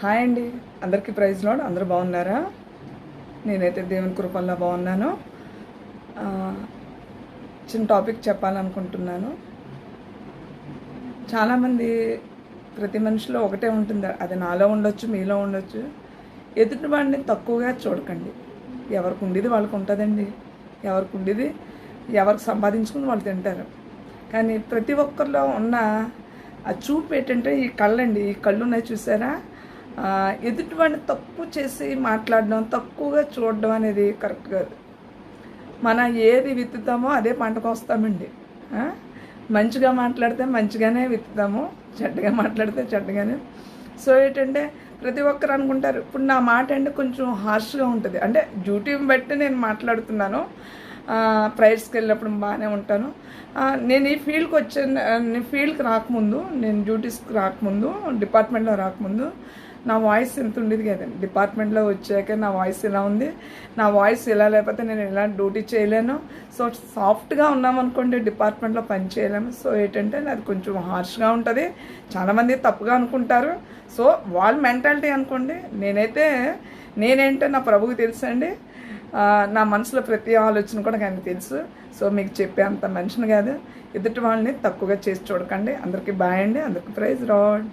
Hi అండి, అందరికీ praise lord. అందరూ బాగున్నారా? నేనైతే దేవుని కృపల్లో బాగున్నాను. చిన్న టాపిక్ చెప్పాలనుకుంటున్నాను. చాలామంది ప్రతి మనిషిలో ఒకటే ఉంటుంది, అది నాలో ఉండొచ్చు, మీలో ఉండొచ్చు. ఎదుటి వాడిని తక్కువగా చూడకండి. ఎవరికి ఉండేది వాళ్ళకు ఉంటుందండి. ఎవరికి ఉండేది ఎవరికి సంపాదించుకుని వాళ్ళు తింటారు. కానీ ప్రతి ఒక్కరిలో ఉన్న ఆ చూపు ఏంటంటే ఈ కళ్ళండి. ఈ కళ్ళు ఉన్నాయి చూసారా? ఎదుటివాడిని తక్కువ చేసి మాట్లాడడం, తక్కువగా చూడడం అనేది కరెక్ట్ కాదు. మనం ఏది విత్తుతామో అదే పంటకు వస్తామండి. మంచిగా మాట్లాడితే మంచిగానే విత్తుతాము, చెడ్డగా మాట్లాడితే చెడ్డగానే. సో ఏంటంటే ప్రతి ఒక్కరు అనుకుంటారు, ఇప్పుడు నా మాట అంటే కొంచెం హార్ష్గా ఉంటుంది. అంటే డ్యూటీని బట్టి నేను మాట్లాడుతున్నాను. ప్రైవేట్స్కి వెళ్ళినప్పుడు బాగానే ఉంటాను. నేను ఈ ఫీల్డ్కి నేను ఫీల్డ్కి రాకముందు, నేను డ్యూటీస్కి రాకముందు, డిపార్ట్మెంట్లో రాకముందు నా వాయిస్ ఎంత ఉండేది కదండి. డిపార్ట్మెంట్లో వచ్చాక నా వాయిస్ ఇలా ఉంది. నా వాయిస్ ఇలా లేకపోతే నేను ఇలా డ్యూటీ చేయలేను. సో సాఫ్ట్గా ఉన్నామనుకోండి డిపార్ట్మెంట్లో పని చేయలేము. సో ఏంటంటే అది కొంచెం హార్ష్గా ఉంటుంది. చాలామంది తప్పుగా అనుకుంటారు. సో వాళ్ళ మెంటాలిటీ అనుకోండి. నేనేంటో నా ప్రభువుకి తెలుసు అండి. నా మనసులో ప్రతి ఆలోచన కూడా ఆయనకు తెలుసు. సో మీకు చెప్పే అంత మనిషిని కాదు. ఎదుటి వాళ్ళని తక్కువగా చేసి చూడకండి. అందరికీ బాయ్ అండి. అందరికీ ప్రైజ్ లార్డ్.